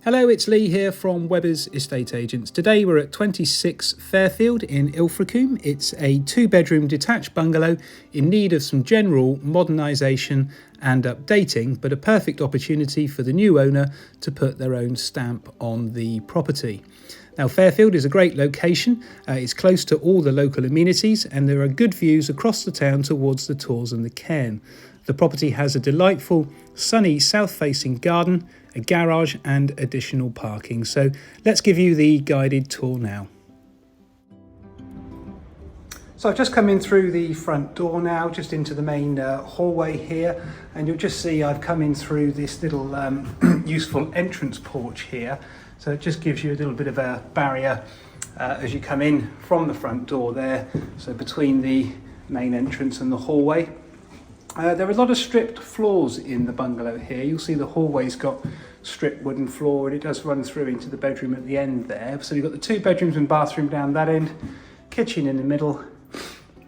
Hello, it's Lee here from Webber's Estate Agents. Today we're at 26 Fairfield in Ilfracombe. It's a 2-bedroom detached bungalow in need of some general modernisation and updating, but a perfect opportunity for the new owner to put their own stamp on the property. Now, Fairfield is a great location. It's close to all the local amenities and there are good views across the town towards the Torrs and the Cairn. The property has a delightful, sunny, south-facing garden, a garage and additional parking. So let's give you the guided tour now. So I've just come in through the front door now, just into the main hallway here, and you'll just see I've come in through this little useful entrance porch here. So it just gives you a little bit of a barrier as you come in from the front door there, so between the main entrance and the hallway. There are a lot of stripped floors in the bungalow here. You'll see the hallway's got stripped wooden floor and it does run through into the bedroom at the end there. So you've got the 2 bedrooms and bathroom down that end, kitchen in the middle,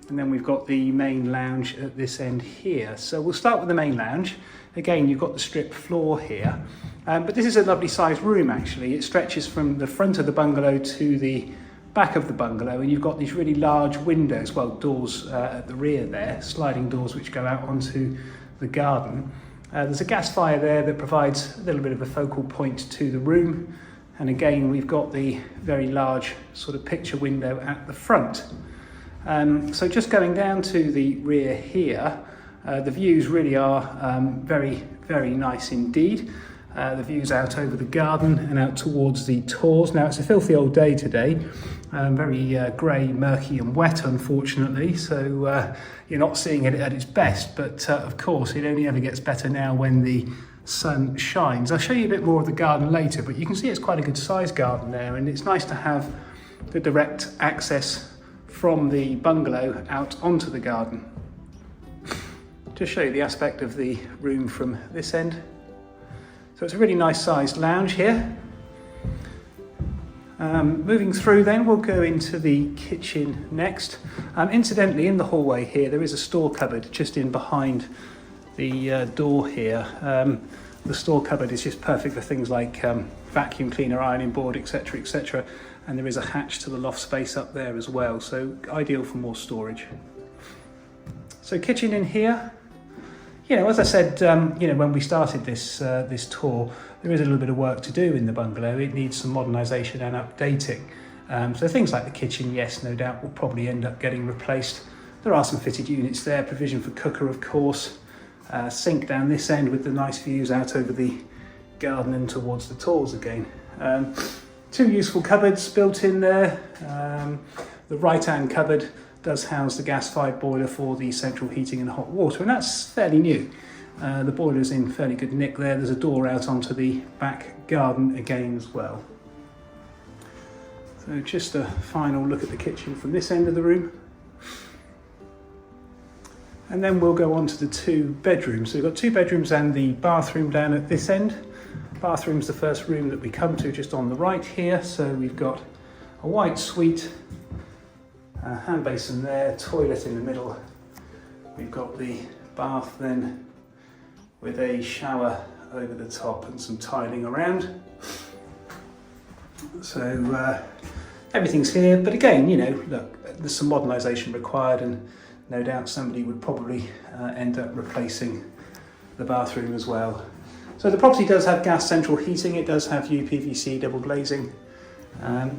and then we've got the main lounge at this end here. So we'll start with the main lounge. Again, you've got the stripped floor here, but this is a lovely sized room actually. It stretches from the front of the bungalow to the back of the bungalow, and you've got these really large windows, well, doors at the rear there, sliding doors which go out onto the garden. There's a gas fire there that provides a little bit of a focal point to the room, and again we've got the very large sort of picture window at the front. So just going down to the rear here, the views really are very, very nice indeed. The views out over the garden and out towards the Torrs. Now it's a filthy old day today, very grey, murky and wet unfortunately, so you're not seeing it at its best, but of course it only ever gets better now when the sun shines. I'll show you a bit more of the garden later, but you can see it's quite a good sized garden there, and it's nice to have the direct access from the bungalow out onto the garden. Just show you the aspect of the room from this end. So it's a really nice sized lounge here. Moving through then, we'll go into the kitchen next. Incidentally, in the hallway here, there is a store cupboard just in behind the door here. The store cupboard is just perfect for things like vacuum cleaner, ironing board, etc., etc. And there is a hatch to the loft space up there as well, so ideal for more storage. So kitchen in here. You know, as I said, when we started this this tour, there is a little bit of work to do in the bungalow. It needs some modernisation and updating. So things like the kitchen, yes, no doubt, will probably end up getting replaced. There are some fitted units there, provision for cooker, of course. Sink down this end with the nice views out over the garden and towards the Torrs again. 2 useful cupboards built in there. The right-hand cupboard does house the gas-fired boiler for the central heating and hot water, and that's fairly new. The boiler's in fairly good nick there. There's a door out onto the back garden again as well. So just a final look at the kitchen from this end of the room. And then we'll go on to the 2 bedrooms. So we've got 2 bedrooms and the bathroom down at this end. Bathroom's the first room that we come to just on the right here. So we've got a white suite, hand basin there, toilet in the middle. We've got the bath then with a shower over the top and some tiling around. So everything's here, but again, you know, look, there's some modernisation required, and no doubt somebody would probably end up replacing the bathroom as well. So the property does have gas central heating, it does have UPVC double glazing.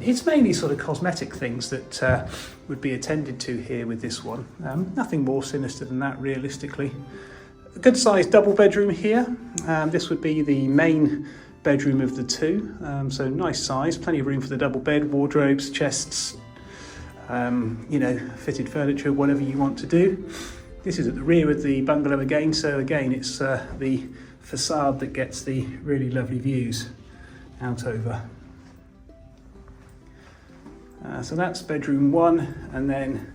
It's mainly sort of cosmetic things that would be attended to here with this one. Nothing more sinister than that realistically. A good sized double bedroom here. This would be the main bedroom of the 2. So nice size, plenty of room for the double bed, wardrobes, chests, fitted furniture, whatever you want to do. This is at the rear of the bungalow again, so again it's the facade that gets the really lovely views out over. So that's bedroom 1, and then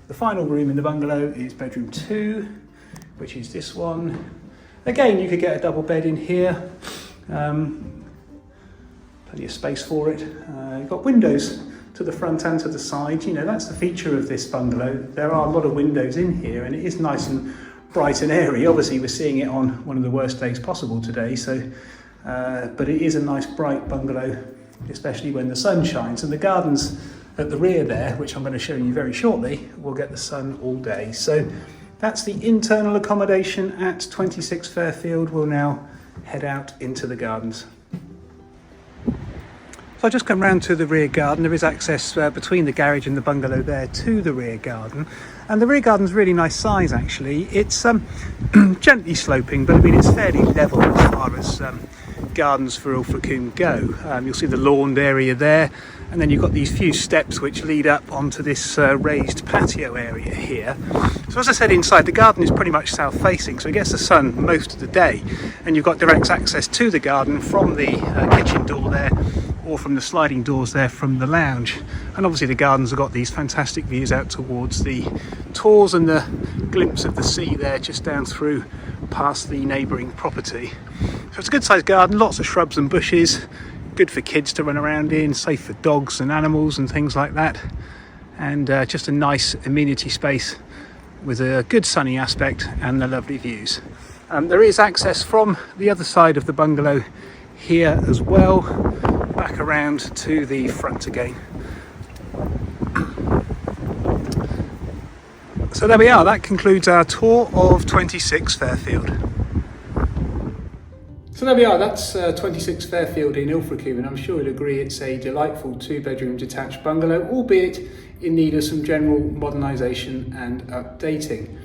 the final room in the bungalow is bedroom 2, which is this one. Again, you could get a double bed in here, plenty of space for it. You've got windows to the front and to the side. You know, that's the feature of this bungalow. There are a lot of windows in here, and it is nice and bright and airy. Obviously, we're seeing it on one of the worst days possible today, so but it is a nice bright bungalow, especially when the sun shines. And the gardens at the rear there, which I'm going to show you very shortly, will get the sun all day. So that's the internal accommodation at 26 Fairfield. We'll now head out into the gardens. So I just come round to the rear garden. There is access between the garage and the bungalow there to the rear garden. And the rear garden's really nice size actually. It's gently sloping, but I mean it's fairly level as far as gardens for Ilfracombe go. You'll see the lawned area there, and then you've got these few steps which lead up onto this raised patio area here. So as I said, inside the garden is pretty much south facing, so it gets the sun most of the day, and you've got direct access to the garden from the kitchen door there, or from the sliding doors there from the lounge. And obviously the gardens have got these fantastic views out towards the Torrs and the glimpse of the sea there just down through past the neighbouring property. So it's a good sized garden, lots of shrubs and bushes, good for kids to run around in, safe for dogs and animals and things like that, and just a nice amenity space with a good sunny aspect and the lovely views. There is access from the other side of the bungalow here as well, back around to the front again. So there we are, that concludes our tour of 26 Fairfield. So there we are, that's 26 Fairfield in Ilfracombe, and I'm sure you'll agree it's a delightful 2-bedroom detached bungalow, albeit in need of some general modernisation and updating.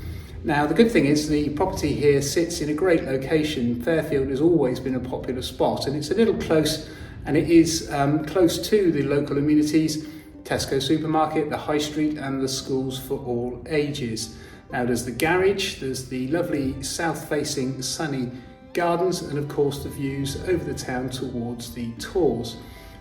Now the good thing is the property here sits in a great location. Fairfield has always been a popular spot, and it's a little close, and it is close to the local amenities, Tesco supermarket, the high street and the schools for all ages. Now there's the garage, there's the lovely south facing sunny gardens, and of course the views over the town towards the Torrs.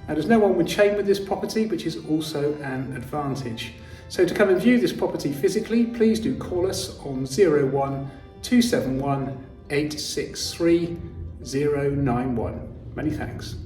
Now there's no onward chain with this property, which is also an advantage. So to come and view this property physically, please do call us on 01 271 863 091. Many thanks.